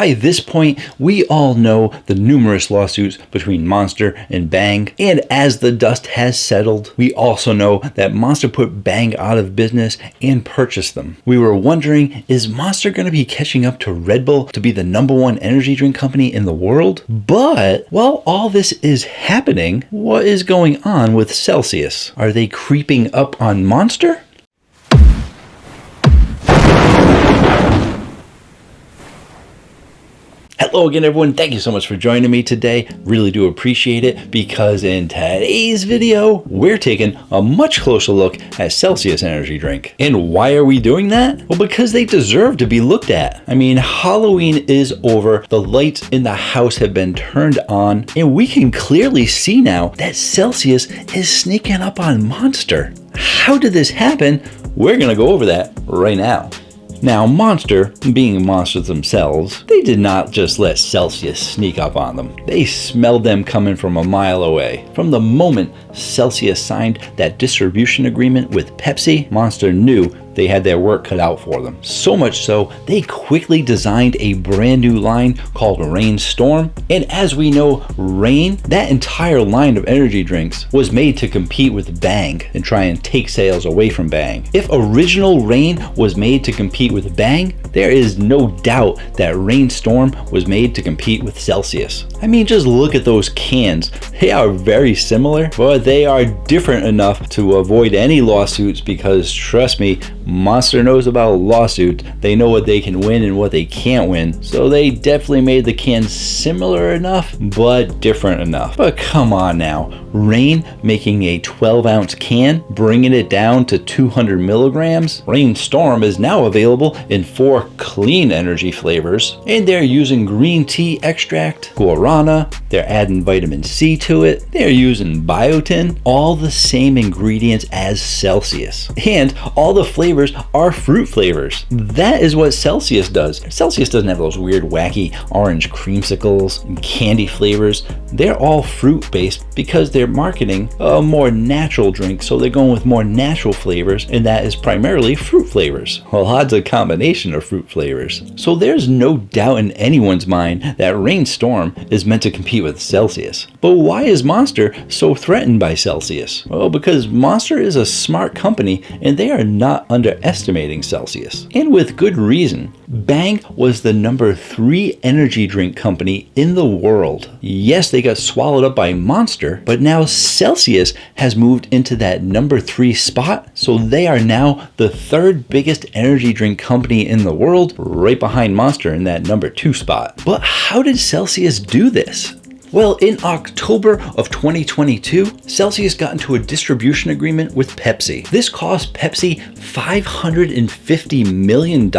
By this point, we all know the numerous lawsuits between Monster and Bang, and as the dust has settled, we also know that Monster put Bang out of business and purchased them. We were wondering, is Monster going to be catching up to Red Bull to be the #1 energy drink company in the world? But while all this is happening, what is going on with Celsius? Are they creeping up on Monster? Hello again, everyone. Thank you so much for joining me today. Really do appreciate it, because in today's video, we're taking a much closer look at Celsius energy drink. And why are we doing that? Well, because they deserve to be looked at. I mean, Halloween is over, the lights in the house have been turned on, and we can clearly see now that Celsius is sneaking up on Monster. How did this happen? We're gonna go over that right now. Now, Monster, being monsters themselves, they did not just let Celsius sneak up on them. They smelled them coming from a mile away. From the moment Celsius signed that distribution agreement with Pepsi, Monster knew they had their work cut out for them. So much so, they quickly designed a brand new line called Reign Storm. And as we know, Reign, that entire line of energy drinks, was made to compete with Bang and try and take sales away from Bang. If original Reign was made to compete with Bang, there is no doubt that Reign Storm was made to compete with Celsius. I mean, just look at those cans. They are very similar, but they are different enough to avoid any lawsuits, because trust me, Monster knows about lawsuits. They know what they can win and what they can't win. So they definitely made the cans similar enough, but different enough. But come on now. Reign making a 12-ounce can, bringing it down to 200 milligrams. Reign Storm is now available in 4 clean energy flavors, and they're using green tea extract, guarana, they're adding vitamin C to it, they're using biotin, all the same ingredients as Celsius. And all the flavors are fruit flavors. That is what Celsius does. Celsius doesn't have those weird, wacky orange creamsicles and candy flavors. They're all fruit-based because they're marketing a more natural drink, so they're going with more natural flavors, and that is primarily fruit flavors. Well, odds a combination of fruit flavors. So there's no doubt in anyone's mind that Reign Storm is meant to compete with Celsius. But why is Monster so threatened by Celsius? Well, because Monster is a smart company, and they are not underestimating Celsius. And with good reason. Bang was the #3 energy drink company in the world. Yes, they got swallowed up by Monster, but now Celsius has moved into that #3 spot, so they are now the 3rd biggest energy drink company in the world, right behind Monster in that #2 spot. But how did Celsius do this? Well, in October of 2022, Celsius got into a distribution agreement with Pepsi. This cost Pepsi $550 million,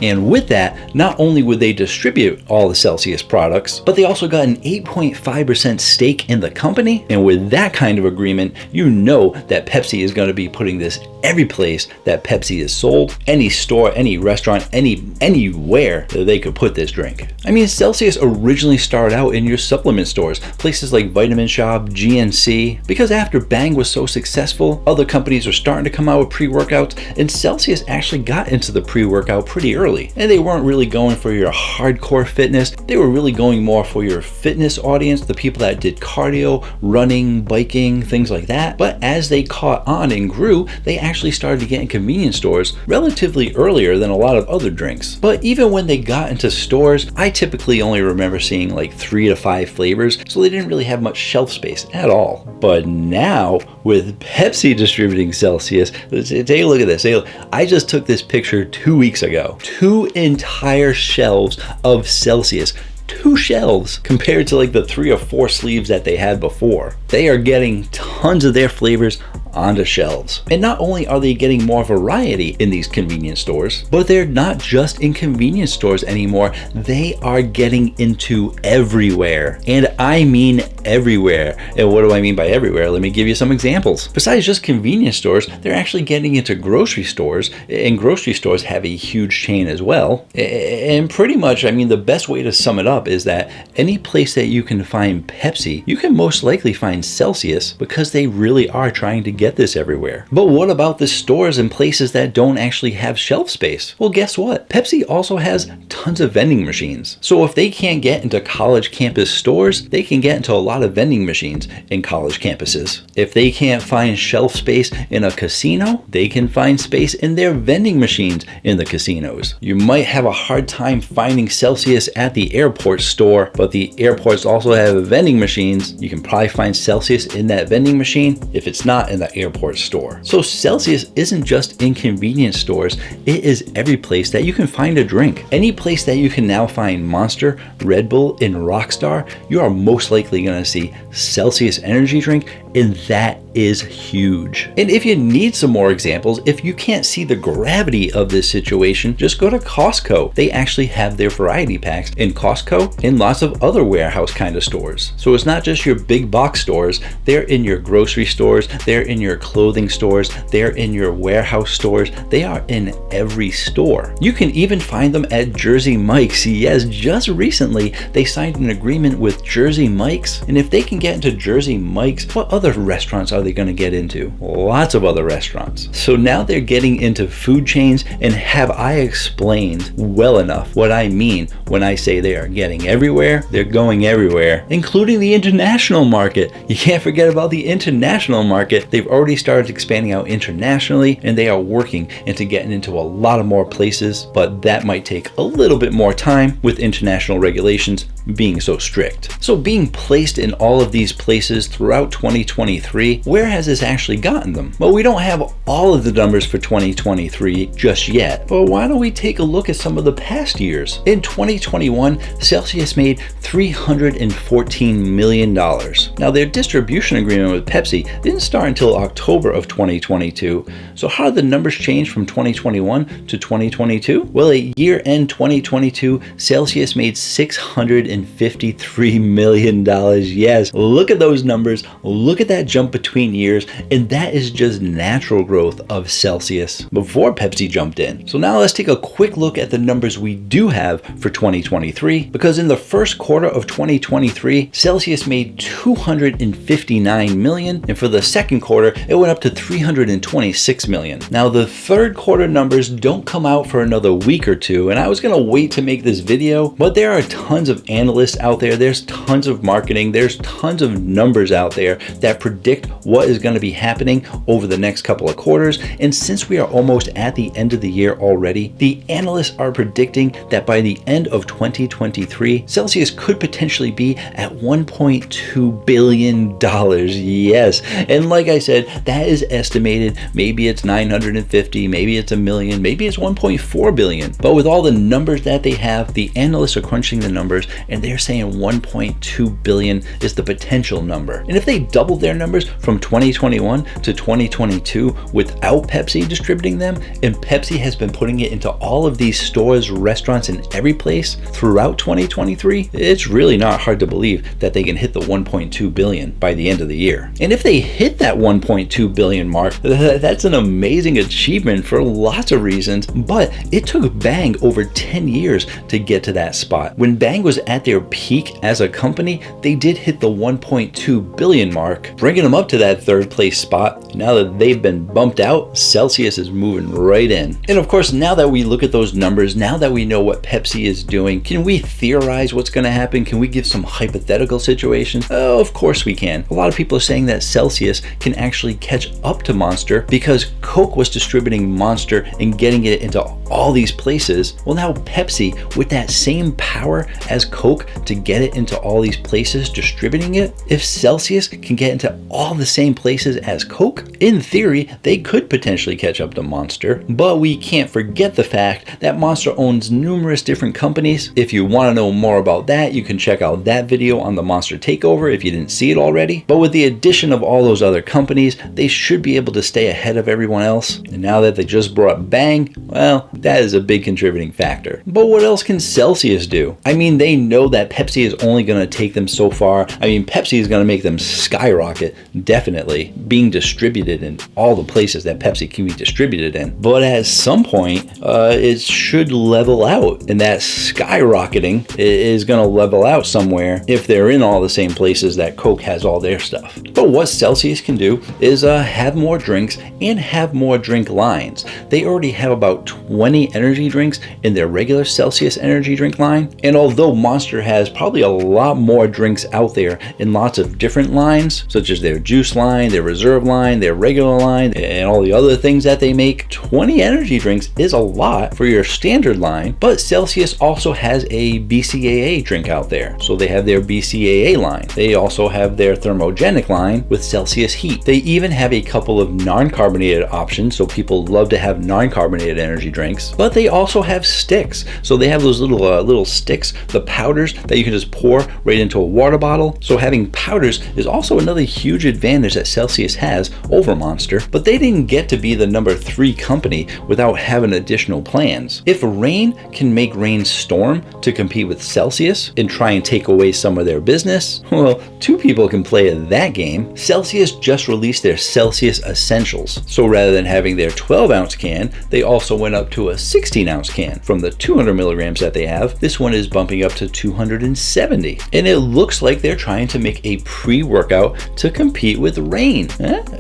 and with that, not only would they distribute all the Celsius products, but they also got an 8.5% stake in the company, and with that kind of agreement, you know that Pepsi is going to be putting this every place that Pepsi is sold, any store, any restaurant, anywhere that they could put this drink. I mean, Celsius originally started out in your supplement stores, places like Vitamin Shop, GNC, because after Bang was so successful, other companies are starting to come out with pre-workouts, and Celsius actually got into the pre-workout pretty early. And they weren't really going for your hardcore fitness, they were really going more for your fitness audience, the people that did cardio, running, biking, things like that. But as they caught on and grew, they actually started to get in convenience stores relatively earlier than a lot of other drinks. But even when they got into stores, I typically only remember seeing like 3 to 5 flavors, so they didn't really have much shelf space at all. But now, with Pepsi distributing Celsius, take a look at this. I just took this picture 2 weeks ago. 2 entire shelves of Celsius. 2 shelves compared to like the 3 or 4 sleeves that they had before. They are getting tons of their flavors onto shelves. And not only are they getting more variety in these convenience stores, but they're not just in convenience stores anymore. They are getting into everywhere. And I mean everywhere. And what do I mean by everywhere? Let me give you some examples. Besides just convenience stores, they're actually getting into grocery stores, and grocery stores have a huge chain as well. And pretty much, I mean, the best way to sum it up is that any place that you can find Pepsi, you can most likely find Celsius, because they really are trying to get this everywhere. But what about the stores and places that don't actually have shelf space? Well, guess what? Pepsi also has tons of vending machines. So if they can't get into college campus stores, they can get into a lot of vending machines in college campuses. If they can't find shelf space in a casino, they can find space in their vending machines in the casinos. You might have a hard time finding Celsius at the airport store, but the airports also have vending machines. You can probably find Celsius in that vending machine if it's not in the airport store. So Celsius isn't just in convenience stores, it is every place that you can find a drink. Any place that you can now find Monster, Red Bull, and Rockstar, you are most likely going to see Celsius energy drink, and that is huge. And if you need some more examples, if you can't see the gravity of this situation, just go to Costco. They actually have their variety packs in Costco and lots of other warehouse kind of stores. So it's not just your big box stores, they're in your grocery stores, they're in your clothing stores, they're in your warehouse stores, they are in every store. You can even find them at Jersey Mike's. Yes, just recently they signed an agreement with Jersey Mike's, and if they can get into Jersey Mike's, what other restaurants are they going to get into? Lots of other restaurants. So now they're getting into food chains, and have I explained well enough what I mean when I say they are getting everywhere? They're going everywhere, including the international market. You can't forget about the international market. They've already started expanding out internationally, and they are working into getting into a lot of more places, but that might take a little bit more time with international regulations being so strict. So being placed in all of these places throughout 2023, where has this actually gotten them? Well, we don't have all of the numbers for 2023 just yet, but why don't we take a look at some of the past years? In 2021, Celsius made $314 million. Now their distribution agreement with Pepsi didn't start until October of 2022. So how did the numbers change from 2021 to 2022? Well, at year-end 2022, Celsius made $653 million. Yes, look at those numbers. Look at that jump between years, and that is just natural growth of Celsius before Pepsi jumped in. So now let's take a quick look at the numbers we do have for 2023, because in the first quarter of 2023, Celsius made $259 million, and for the second quarter, it went up to $326 million. Now the third quarter numbers don't come out for another week or two, and I was gonna wait to make this video, but there are tons of analysts out there, there's tons of marketing, there's tons of numbers out there that predict what is going to be happening over the next couple of quarters. And since we are almost at the end of the year already, the analysts are predicting that by the end of 2023, Celsius could potentially be at $1.2 billion. Yes, and like I said, that is estimated. Maybe it's 950, maybe it's a million, maybe it's 1.4 billion. But with all the numbers that they have, the analysts are crunching the numbers, and they're saying 1.2 billion is the potential number. And if they double their numbers from 2021 to 2022 without Pepsi distributing them, and Pepsi has been putting it into all of these stores, restaurants, and every place throughout 2023, it's really not hard to believe that they can hit the 1.2 billion by the end of the year. And if they hit that 1.2 billion mark, that's an amazing achievement for lots of reasons, but it took Bang over 10 years to get to that spot. When Bang was at their peak as a company, they did hit the 1.2 billion mark, bringing them up to that third place spot. Now that they've been bumped out, Celsius is moving right in. And of course, now that we look at those numbers, now that we know what Pepsi is doing, can we theorize what's going to happen? Can we give some hypothetical situations? Oh, of course we can. A lot of people are saying that Celsius can actually catch up to Monster because Coke was distributing Monster and getting it into all these places. Well, now Pepsi, with that same power as Coke to get it into all these places, distributing it, if Celsius can get into all the same places as Coke, in theory, they could potentially catch up to Monster. But we can't forget the fact that Monster owns numerous different companies. If you want to know more about that, you can check out that video on the Monster takeover if you didn't see it already. But with the addition of all those other companies, they should be able to stay ahead of everyone else. And now that they just brought Bang, well, that is a big contributing factor. But what else can Celsius do? I mean, they know that Pepsi is only going to take them so far. I mean, Pepsi is going to make them skyrocket skyrocket, definitely, being distributed in all the places that Pepsi can be distributed in. But at some point, it should level out, and that skyrocketing is going to level out somewhere if they're in all the same places that Coke has all their stuff. But what Celsius can do is have more drinks and have more drink lines. They already have about 20 energy drinks in their regular Celsius energy drink line, and although Monster has probably a lot more drinks out there in lots of different lines, such as their juice line, their reserve line, their regular line, and all the other things that they make, 20 energy drinks is a lot for your standard line. But Celsius also has a BCAA drink out there, so they have their BCAA line. They also have their thermogenic line with Celsius Heat. They even have a couple of non-carbonated options, so people love to have non-carbonated energy drinks. But they also have sticks, so they have those little sticks, the powders that you can just pour right into a water bottle. So having powders is also another huge advantage that Celsius has over Monster. But they didn't get to be the number 3 company without having additional plans. If Reign can make Reign Storm to compete with Celsius and try and take away some of their business, well, 2 people can play that game. Celsius just released their Celsius Essentials. So rather than having their 12-ounce can, they also went up to a 16-ounce can. From the 200 milligrams that they have, this one is bumping up to 270. And it looks like they're trying to make a pre-workout to compete with Reign.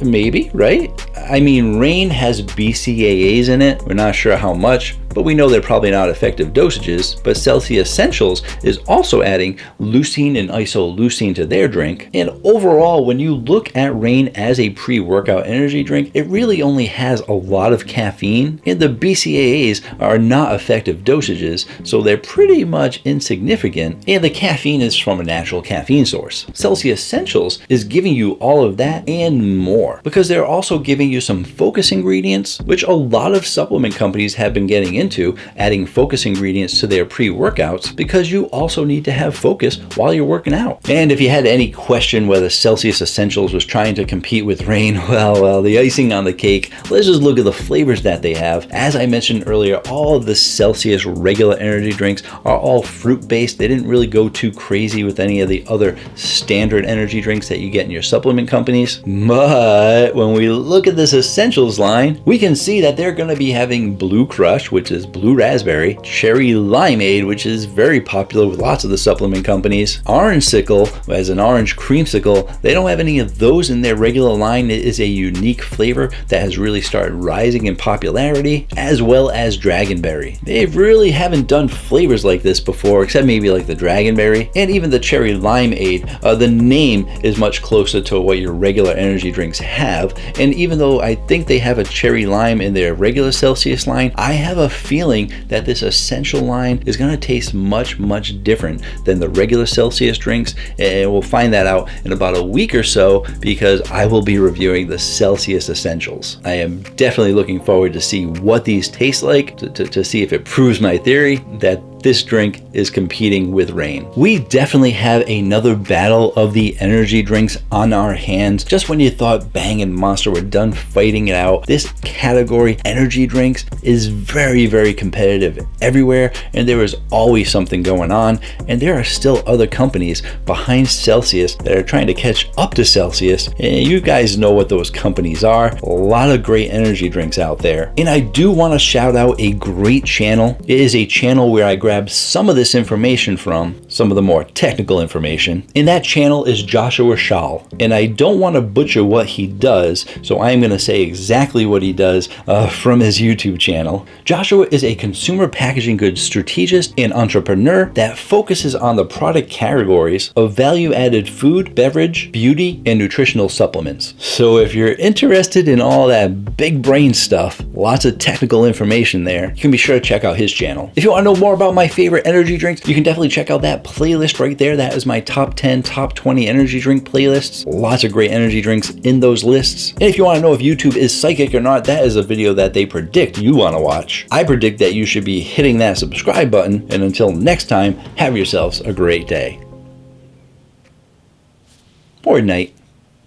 Maybe, right? I mean, Reign has BCAAs in it. We're not sure how much, but we know they're probably not effective dosages. But Celsius Essentials is also adding leucine and isoleucine to their drink. And overall, when you look at Reign as a pre-workout energy drink, it really only has a lot of caffeine, and the BCAAs are not effective dosages, so they're pretty much insignificant, and the caffeine is from a natural caffeine source. Celsius Essentials is giving you all of that and more, because they're also giving you some focus ingredients, which a lot of supplement companies have been getting into, adding focus ingredients to their pre-workouts, because you also need to have focus while you're working out. And if you had any question whether Celsius Essentials was trying to compete with Reign, well, the icing on the cake, let's just look at the flavors that they have. As I mentioned earlier, all of the Celsius regular energy drinks are all fruit-based. They didn't really go too crazy with any of the other standard energy drinks that you get in your supplement companies. But when we look at this Essentials line, we can see that they're going to be having Blue Crush, which is blue raspberry, Cherry Limeade, which is very popular with lots of the supplement companies, Orange Sickle as an orange creamsicle. They don't have any of those in their regular line. It is a unique flavor that has really started rising in popularity, as well as Dragonberry. They really haven't done flavors like this before, except maybe like the Dragonberry and even the Cherry Limeade. The name is much closer to what your regular energy drinks have, and even though I think they have a cherry lime in their regular Celsius line, I have a feeling that this Essential line is going to taste much different than the regular Celsius drinks, and we'll find that out in about a week or so, because I will be reviewing the Celsius Essentials. I am definitely looking forward to see what these taste like, to see if it proves my theory that this drink is competing with Reign. We definitely have another battle of the energy drinks on our hands. Just when you thought Bang and Monster were done fighting it out, this category, energy drinks, is very competitive everywhere, and there is always something going on, and there are still other companies behind Celsius that are trying to catch up to Celsius, and you guys know what those companies are. A lot of great energy drinks out there. And I do want to shout out a great channel. It is a channel where I grab some of this information from, some of the more technical information, and that channel is Joshua Schall. And I don't want to butcher what he does, so I'm going to say exactly what he does from his YouTube channel. Joshua is a consumer packaging goods strategist and entrepreneur that focuses on the product categories of value-added food, beverage, beauty, and nutritional supplements. So if you're interested in all that big brain stuff, lots of technical information there, you can be sure to check out his channel. If you want to know more about my favorite energy drinks, you can definitely check out that playlist right there. That is my top 10, top 20 energy drink playlists. Lots of great energy drinks in those lists. And if you want to know if YouTube is psychic or not, that is a video that they predict you want to watch. I predict that you should be hitting that subscribe button. And until next time, have yourselves a great day. Or night.